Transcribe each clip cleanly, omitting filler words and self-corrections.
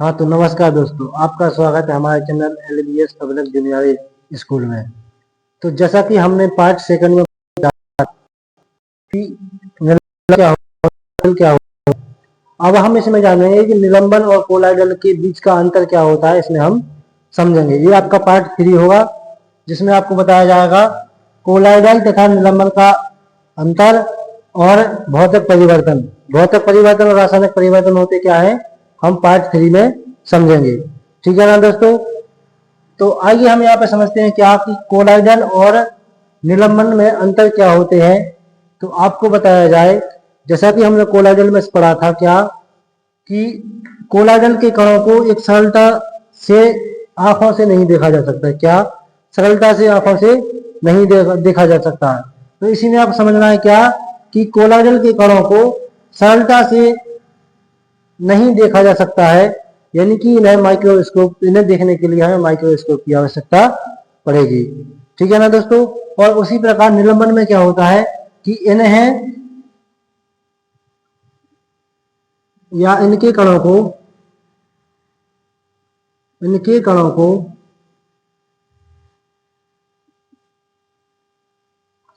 हाँ तो नमस्कार दोस्तों, आपका स्वागत है हमारे channel LBS public junior school में। तो जैसा कि हमने पार्ट सेकंड में बताया कि निलंबन क्या हो, अब हम इसमें जानेंगे कि निलंबन और कोलाइडल के बीच का अंतर क्या होता है। इसमें हम समझेंगे। ये आपका पार्ट 3 होगा, जिसमें आपको बताया जाएगा कोलाइडल तथा निलंबन का अंतर और भौतिक परिवर्तन। भौतिक परिवर्तन और रासायनिक परिवर्तन होते क्या है, हम पार्ट 3 में समझेंगे। ठीक है ना दोस्तों। तो आइए हम यहाँ पे समझते हैं क्या कि कोलाइडल और निलंबन में अंतर क्या होते हैं। तो आपको बताया जाए, जैसा कि हमने कोलाइडल में पढ़ा था क्या कि कोलाइडल के कणों को एक सरलता से आंखों से नहीं देखा जा सकता। क्या सरलता से आंखों से नहीं देखा जा सकता है। तो इसी में आप समझना है क्या कि कोलाइडल के कणों को सरलता से नहीं देखा जा सकता है, यानी कि इन्हें देखने के लिए हमें माइक्रोस्कोप की आवश्यकता पड़ेगी। ठीक है ना दोस्तों। और उसी प्रकार निलंबन में क्या होता है कि इन्हें या इनके कणों को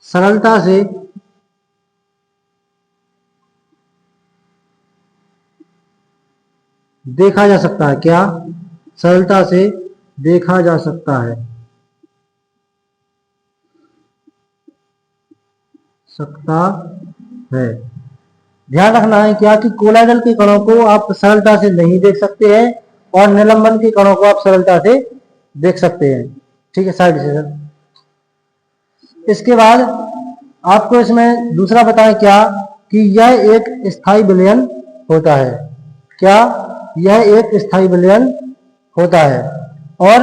सरलता से देखा जा सकता है। क्या सरलता से देखा जा सकता है ध्यान रखना है क्या कि कोलाइडल के कणों को आप सरलता से नहीं देख सकते हैं और निलंबन के कणों को आप सरलता से देख सकते हैं। ठीक है, साइड से सर। इसके बाद आपको इसमें दूसरा बताएं क्या कि यह एक स्थायी विलयन होता है। क्या यह एक स्थायी विलयन होता है। और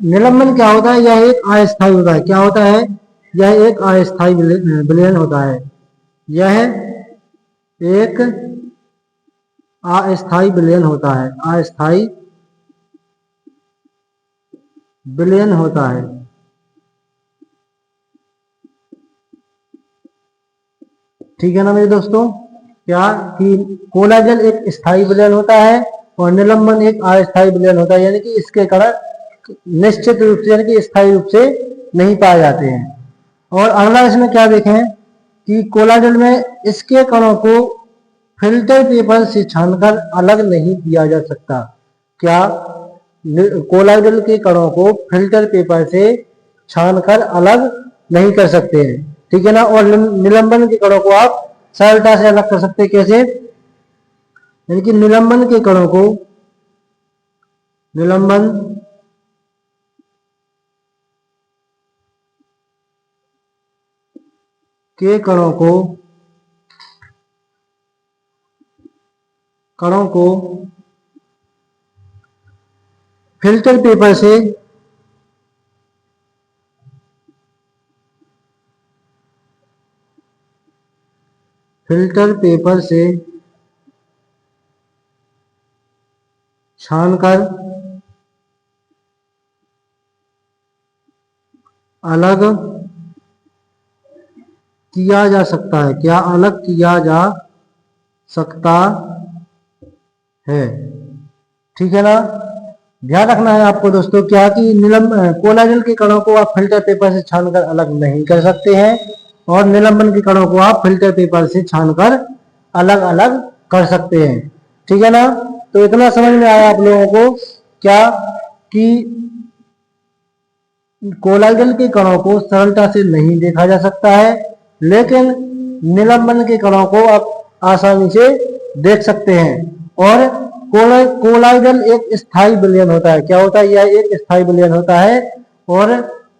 निलंबन क्या होता है, यह एक अस्थायी होता है। क्या होता है, यह एक अस्थायी विलयन होता है। यह एक अस्थायी विलयन होता है। अस्थायी विलयन होता है। ठीक है ना मेरे दोस्तों। क्या कि कोलाइडल एक स्थायी विलयन होता है और निलंबन एक अस्थायी विलयन होता है, यानी कि इसके कण निश्चित रूप से यानी कि स्थायी रूप से नहीं पाए जाते हैं। और अगला इसमें क्या देखें कि कोलाइडल में इसके कणों को फिल्टर पेपर से छानकर अलग नहीं किया जा सकता। क्या कोलाइडल के कणों को फिल्टर पेपर से छानकर अलग नहीं कर सकते हैं। ठीक है ना। और निलंबन के कणों को आप सरलता से अलग कर सकते हैं। कैसे, यानी कि निलंबन के कणों को फिल्टर पेपर से छानकर अलग किया जा सकता है। क्या अलग किया जा सकता है। ठीक है ना। ध्यान रखना है आपको दोस्तों क्या कि कोलाइडल के कणों को आप फिल्टर पेपर से छानकर अलग नहीं कर सकते हैं और निलंबन के कणों को आप फिल्टर पेपर से छानकर अलग अलग कर सकते हैं। ठीक है ना। तो इतना समझ में आया आप लोगों को क्या कि कोलाइडल के कणों को सरलता से नहीं देखा जा सकता है, लेकिन निलंबन के कणों को आप आसानी से देख सकते हैं। और कोलाइडल एक स्थायी विलयन होता है। क्या होता है, यह एक स्थायी विलयन होता है और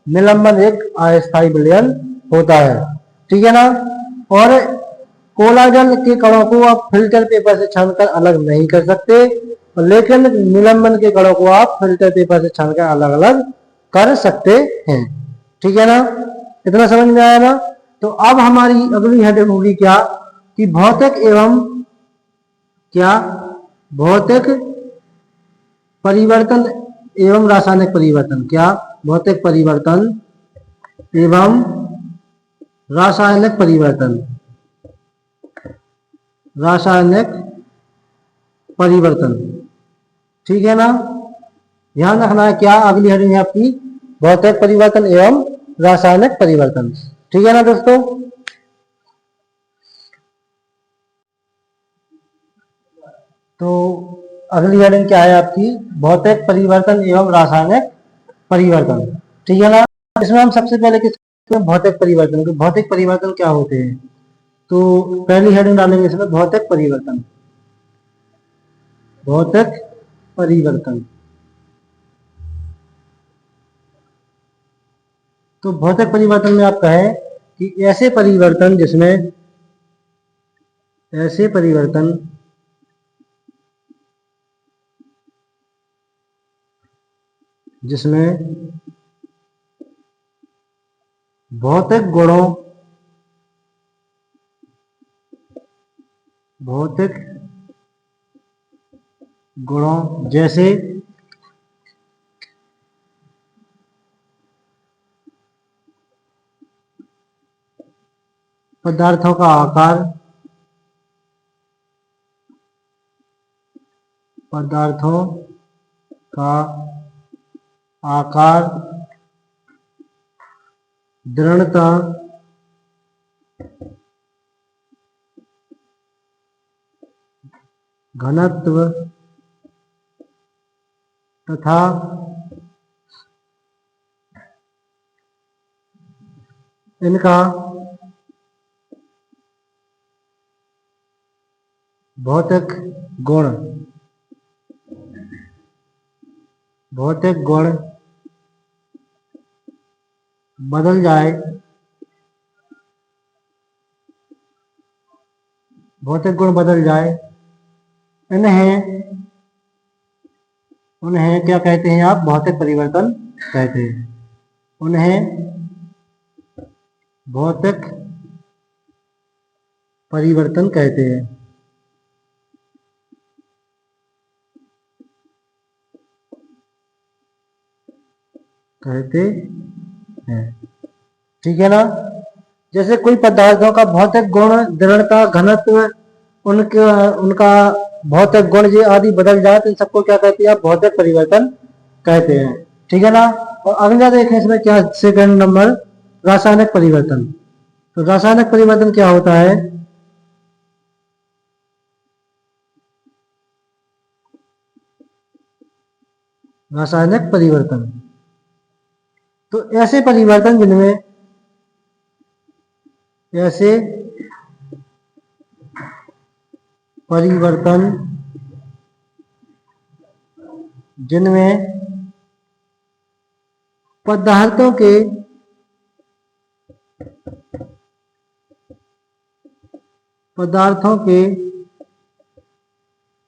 निलंबन एक अस्थायी विलयन होता है। ठीक है ना। और कोलाइडल के कणों को आप फिल्टर पेपर से छानकर अलग नहीं कर सकते, लेकिन निलंबन के कणों को आप फिल्टर पेपर से छानकर अलग अलग कर सकते हैं। ठीक है ना। इतना समझ में आया ना। तो अब हमारी अगली हेडिंग होगी क्या कि भौतिक परिवर्तन एवं रासायनिक परिवर्तन। क्या भौतिक परिवर्तन एवं रासायनिक परिवर्तन। ठीक है ना। ध्यान रखना है क्या, अगली हेडिंग है आपकी भौतिक परिवर्तन एवं रासायनिक परिवर्तन। ठीक है ना दोस्तों। तो अगली हेडिंग क्या है आपकी, भौतिक परिवर्तन एवं रासायनिक परिवर्तन। ठीक है ना। इसमें हम सबसे पहले किस भौतिक परिवर्तन, भौतिक परिवर्तन क्या होते हैं, तो पहली हेडिंग डालेंगे इसमें भौतिक परिवर्तन। भौतिक परिवर्तन, तो भौतिक परिवर्तन में आप कहें कि ऐसे परिवर्तन जिसमें, ऐसे परिवर्तन जिसमें भौतिक गुणों, भौतिक गुणों जैसे पदार्थों का आकार, पदार्थों का आकार, दृढ़ता, घनत्व तथा इनका भौतिक गुण, भौतिक गुण बदल जाए, भौतिक गुण बदल जाए, इन्हें, उन्हें क्या कहते हैं आप, भौतिक परिवर्तन कहते हैं। उन्हें भौतिक परिवर्तन कहते हैं, कहते हैं। ठीक है ना। जैसे कोई पदार्थों का भौतिक गुण, दृढ़ता, घनत्व, उनका भौतिक गुण ये आदि बदल जाए तो इन सबको क्या कहते हैं आप, भौतिक परिवर्तन कहते हैं। ठीक है ना। और अगला देखें इसमें क्या, सेकंड नंबर रासायनिक परिवर्तन। तो रासायनिक परिवर्तन क्या होता है, रासायनिक परिवर्तन, तो ऐसे परिवर्तन जिनमें, ऐसे परिवर्तन जिनमें पदार्थों के, पदार्थों के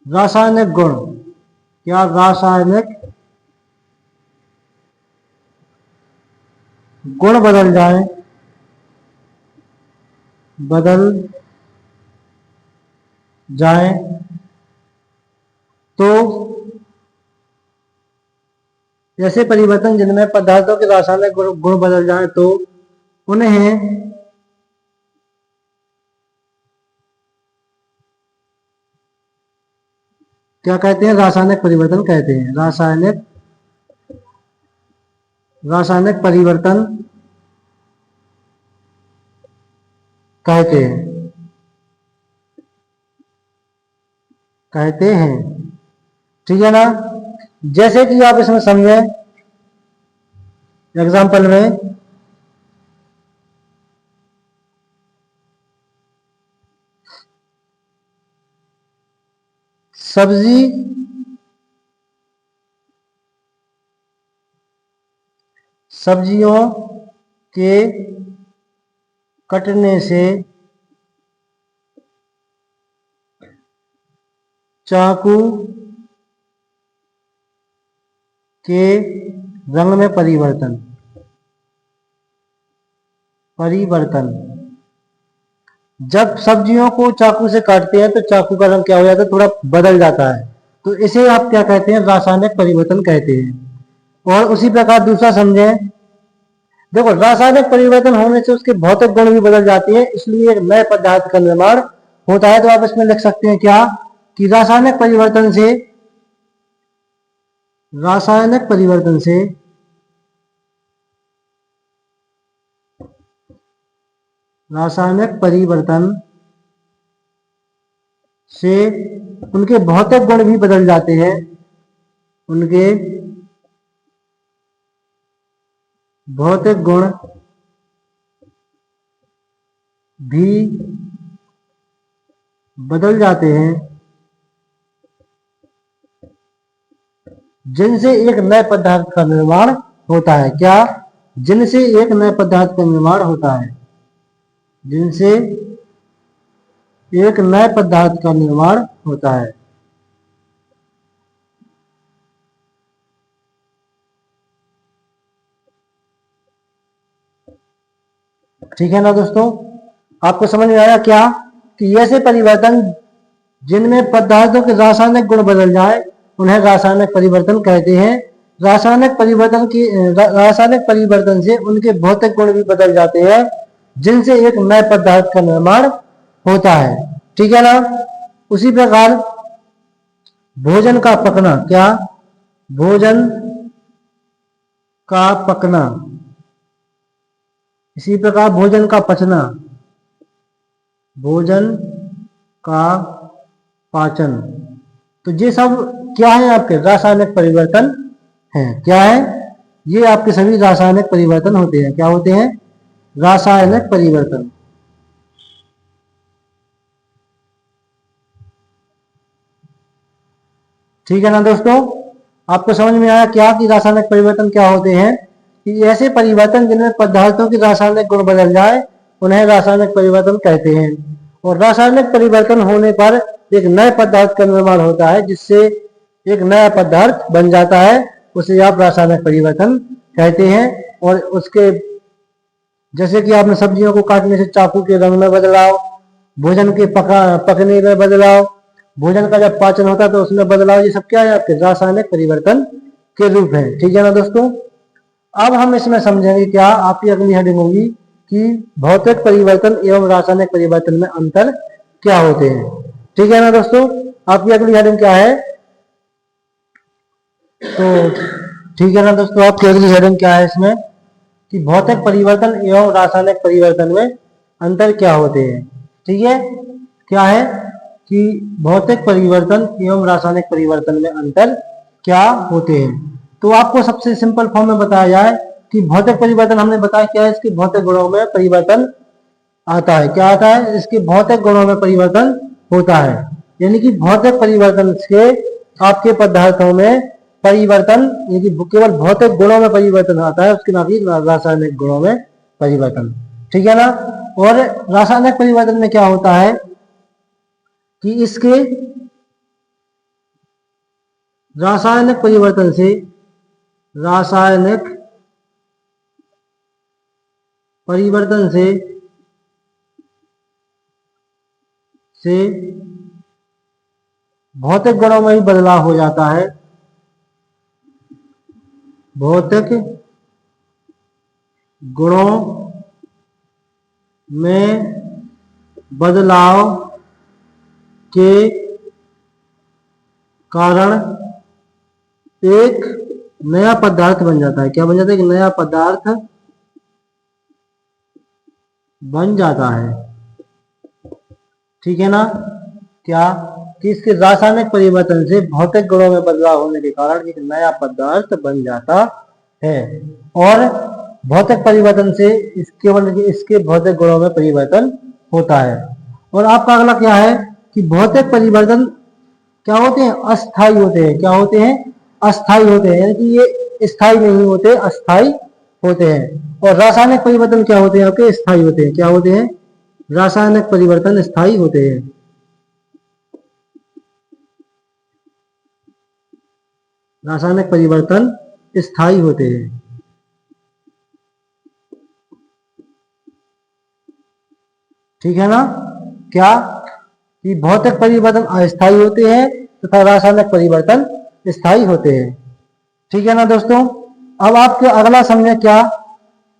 रासायनिक गुण, क्या रासायनिक गुण बदल जाए, बदल जाए, तो ऐसे परिवर्तन जिनमें पदार्थों के रासायनिक गुण बदल जाए तो उन्हें क्या कहते हैं, रासायनिक परिवर्तन कहते हैं। रासायनिक, रासायनिक परिवर्तन कहते हैं, कहते हैं। ठीक है ना। जैसे कि आप इसमें समझे एग्जाम्पल में, सब्जी, सब्जियों के कटने से चाकू के रंग में परिवर्तन, परिवर्तन, जब सब्जियों को चाकू से काटते हैं तो चाकू का रंग क्या हो जाता है, थोड़ा बदल जाता है, तो इसे आप क्या कहते हैं, रासायनिक परिवर्तन कहते हैं। और उसी प्रकार दूसरा समझें, देखो रासायनिक परिवर्तन होने से उसके भौतिक गुण भी बदल जाते हैं, इसलिए नए पदार्थ का निर्माण होता है। तो आप इसमें लिख सकते हैं क्या, कि रासायनिक परिवर्तन से रासायनिक परिवर्तन से उनके भौतिक गुण भी बदल जाते हैं। उनके भौतिक गुण भी बदल जाते हैं, जिनसे एक नए पदार्थ का निर्माण होता है। क्या? जिनसे एक नए पदार्थ का निर्माण होता है, जिनसे एक नए पदार्थ का निर्माण होता है। ठीक है ना दोस्तों, आपको समझ में आया क्या कि ऐसे परिवर्तन जिनमें पदार्थों के रासायनिक गुण बदल जाए उन्हें रासायनिक परिवर्तन कहते हैं। रासायनिक परिवर्तन से उनके भौतिक गुण भी बदल जाते हैं, जिनसे एक नए पदार्थ का निर्माण होता है। ठीक है ना। उसी प्रकार भोजन का पकना, क्या? भोजन का पकना, इसी प्रकार भोजन का पचना, भोजन का पाचन, तो ये सब क्या है? आपके रासायनिक परिवर्तन हैं। क्या है? ये आपके सभी रासायनिक परिवर्तन होते हैं। क्या होते हैं? रासायनिक परिवर्तन। ठीक है ना दोस्तों, आपको समझ में आया क्या कि रासायनिक परिवर्तन क्या होते हैं? कि ऐसे परिवर्तन जिनमें पदार्थों के रासायनिक गुण बदल जाए उन्हें रासायनिक परिवर्तन कहते हैं। और रासायनिक परिवर्तन होने पर एक नए पदार्थ का निर्माण होता है, जिससे एक नया पदार्थ बन जाता है, उसे आप रासायनिक परिवर्तन कहते हैं। और उसके जैसे कि आपने सब्जियों को काटने से चाकू के रंग में बदलाव, भोजन के पकने में बदलाव, भोजन का जब पाचन होता है तो उसमें बदलाव, ये सब क्या है? आपके रासायनिक परिवर्तन के रूप है। ठीक है ना दोस्तों। अब हम इसमें समझेंगे क्या, आपकी अगली हेडिंग होगी कि भौतिक परिवर्तन एवं रासायनिक परिवर्तन में अंतर क्या होते हैं। ठीक है ना दोस्तों, आपकी अगली हेडिंग क्या है? तो ठीक है ना दोस्तों, आपकी अगली हेडिंग क्या है इसमें कि भौतिक परिवर्तन एवं रासायनिक परिवर्तन में अंतर क्या होते हैं। ठीक है, क्या है कि भौतिक परिवर्तन एवं रासायनिक परिवर्तन में अंतर क्या होते हैं। तो आपको सबसे सिंपल फॉर्म में बताया जाए कि भौतिक परिवर्तन हमने बताया क्या है, इसके भौतिक गुणों में परिवर्तन आता है। क्या आता है? इसके भौतिक गुणों में परिवर्तन होता है। यानी कि भौतिक परिवर्तन से आपके पदार्थों में परिवर्तन, यानी केवल भौतिक गुणों में परिवर्तन आता है, उसके ना कि रासायनिक गुणों में परिवर्तन। ठीक है ना। और रासायनिक परिवर्तन में क्या होता है कि इसके रासायनिक परिवर्तन से भौतिक गुणों में भी बदलाव हो जाता है। भौतिक गुणों में बदलाव के कारण एक नया पदार्थ बन जाता है। क्या बन जाता है? एक नया पदार्थ बन जाता है। ठीक है ना। क्या कि इसके रासायनिक परिवर्तन से भौतिक गुणों में बदलाव होने के कारण एक नया पदार्थ बन जाता है। और भौतिक परिवर्तन से इसके भौतिक गुणों में परिवर्तन होता है। और आपका अगला क्या है कि भौतिक परिवर्तन क्या होते हैं? अस्थाई होते हैं। क्या होते हैं? अस्थाई होते हैं, यानी कि ये स्थायी नहीं होते, अस्थाई होते हैं। और रासायनिक परिवर्तन क्या होते हैं? आपके स्थायी होते हैं। क्या होते हैं? रासायनिक परिवर्तन स्थायी होते हैं। रासायनिक परिवर्तन स्थायी होते हैं। ठीक है ना। क्या कि भौतिक परिवर्तन अस्थायी होते हैं तथा रासायनिक परिवर्तन स्थायी होते हैं। ठीक है ना दोस्तों। अब आपके अगला समझे क्या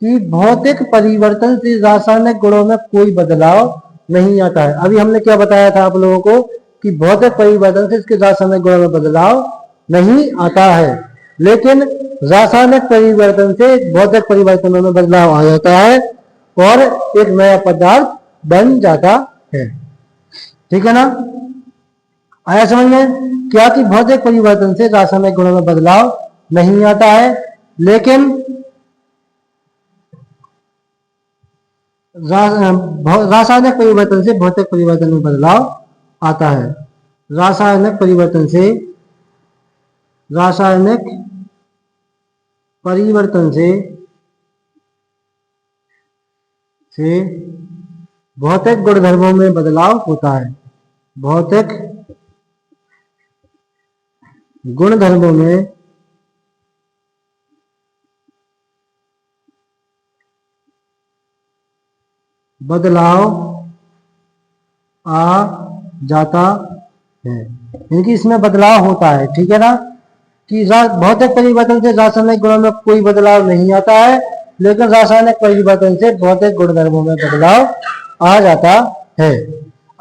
कि भौतिक परिवर्तन से रासायनिक गुणों में कोई बदलाव नहीं आता है। अभी हमने क्या बताया था आप लोगों को कि भौतिक परिवर्तन से इसके रासायनिक गुणों में बदलाव नहीं आता है। लेकिन रासायनिक परिवर्तन से भौतिक परिवर्तनों में बदलाव आ जाता है और एक नया पदार्थ बन जाता है। ठीक है ना? आया समझ में? क्या कि भौतिक परिवर्तन से रासायनिक गुणों में बदलाव नहीं आता है, लेकिन रासायनिक परिवर्तन से भौतिक परिवर्तन में बदलाव आता है। रासायनिक परिवर्तन से भौतिक गुणधर्मों में बदलाव होता है। भौतिक गुणधर्मों में बदलाव आ जाता है, यानी इसमें बदलाव होता है। ठीक है ना? कि भौतिक परिवर्तन से रासायनिक गुणों में कोई बदलाव नहीं आता है, लेकिन रासायनिक परिवर्तन से भौतिक गुणधर्मों में बदलाव आ जाता है।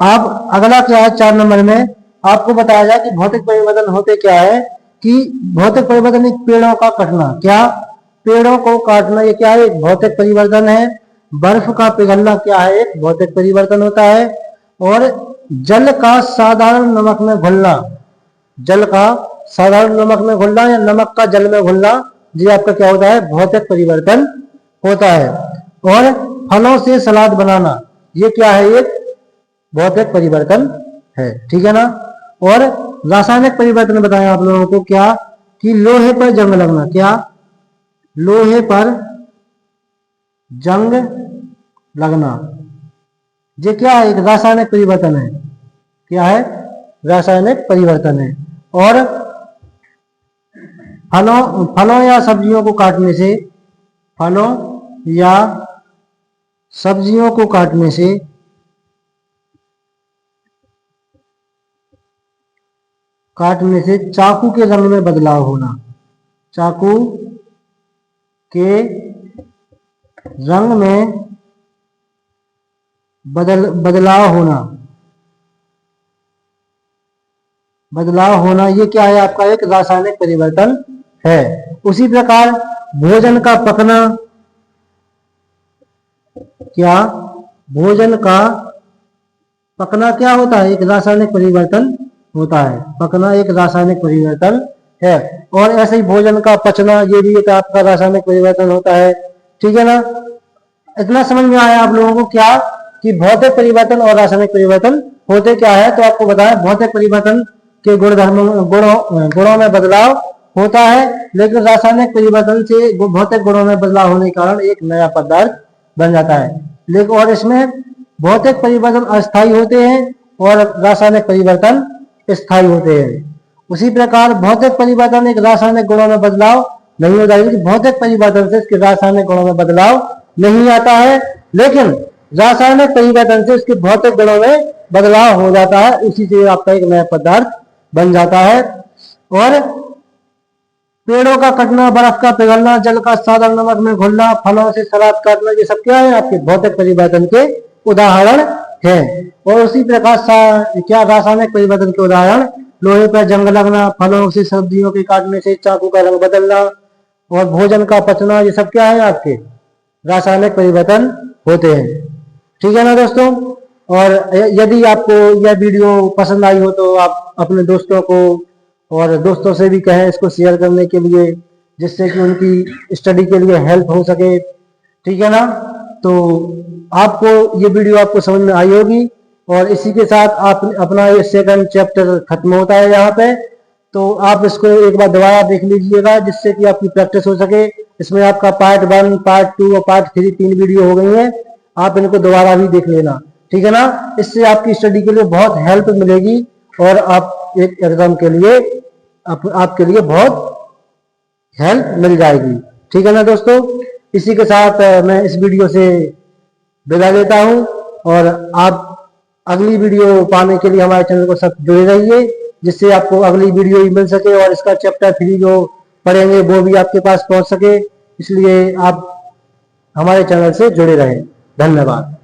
अब अगला क्या है, 4 नंबर में आपको बताया जाए कि भौतिक परिवर्तन होते क्या है। कि भौतिक परिवर्तन एक पेड़ों का कटना, क्या पेड़ों को काटना, ये क्या है? एक भौतिक परिवर्तन है। बर्फ का पिघलना क्या है? एक भौतिक परिवर्तन होता है। और जल का साधारण नमक में घुलना, जल का साधारण नमक में घुलना या नमक का जल में घुलना, ये आपका क्या होता है? भौतिक परिवर्तन होता है। और फलों से सलाद बनाना, ये क्या है? एक भौतिक परिवर्तन है। ठीक है ना? और रासायनिक परिवर्तन बताया आप लोगों को क्या, कि लोहे पर जंग लगना, क्या? लोहे पर जंग लगना, ये क्या है? एक रासायनिक परिवर्तन है। क्या है? रासायनिक परिवर्तन है। और फलों या सब्जियों को काटने से, फलों या सब्जियों को काटने से चाकू के रंग में बदलाव होना, चाकू के रंग में बदलाव होना, ये क्या है? आपका एक रासायनिक परिवर्तन है। उसी प्रकार भोजन का पकना, क्या? भोजन का पकना क्या होता है? एक रासायनिक परिवर्तन होता है। पकना एक रासायनिक परिवर्तन है। और ऐसे ही भोजन का पचना, ये भी एक आपका रासायनिक परिवर्तन होता है। ठीक है ना? इतना समझ में आया आप लोगों को क्या, कि भौतिक परिवर्तन और रासायनिक परिवर्तन होते क्या है। तो आपको बताया भौतिक परिवर्तन के गुणों में बदलाव होता है, लेकिन रासायनिक परिवर्तन से भौतिक गुणों में बदलाव होने के कारण एक नया पदार्थ बन जाता है। लेकिन और इसमें भौतिक परिवर्तन अस्थायी होते हैं और रासायनिक परिवर्तन स्थायी होते हैं। उसी प्रकार भौतिक परिवर्तन एक रासायनिक गुणों में बदलाव नहीं होता है, भौतिक परिवर्तन से इसके रासायनिक गुणों में बदलाव नहीं आता है, लेकिन रासायनिक परिवर्तन से इसके भौतिक गुणों में बदलाव हो जाता है। उसी से आपका एक नया पदार्थ बन जाता है। और पेड़ों का कटना, बर्फ का पिघलना, जल का साधारण नमक में घुलना, फलों से सलाद काटना, ये सब क्या है? आपके भौतिक परिवर्तन के उदाहरण है। और उसी प्रकार क्या रासायनिक परिवर्तन के उदाहरण, लोहे पर जंग लगना, फलों से सब्जियों के काटने से चाकू का रंग बदलना और भोजन का पचना, ये सब क्या है? आपके रासायनिक परिवर्तन होते हैं। ठीक है ना दोस्तों? और यदि आपको यह वीडियो पसंद आई हो तो आप अपने दोस्तों को और दोस्तों से भी कहें इसको शेयर करने के लिए, जिससे कि उनकी स्टडी के लिए हेल्प हो सके। ठीक है ना? तो आपको ये वीडियो आपको समझ में आई होगी। और इसी के साथ आप अपना ये सेकंड चैप्टर खत्म होता है यहाँ पे। तो आप इसको एक बार दोबारा देख लीजिएगा, जिससे कि आपकी प्रैक्टिस हो सके। इसमें आपका पार्ट 1, पार्ट 2 और पार्ट 3 3 वीडियो हो गई हैं। आप इनको दोबारा भी देख लेना। ठीक है ना? इससे आपकी स्टडी के लिए बहुत हेल्प मिलेगी और आप एक एग्जाम के लिए आपके लिए बहुत हेल्प मिल जाएगी। ठीक है ना दोस्तों? इसी के साथ मैं इस वीडियो से विदा लेता हूं और आप अगली वीडियो पाने के लिए हमारे चैनल को सब जुड़े रहिए, जिससे आपको अगली वीडियो भी मिल सके और इसका चैप्टर 3 जो पढ़ेंगे वो भी आपके पास पहुंच सके। इसलिए आप हमारे चैनल से जुड़े रहें। धन्यवाद।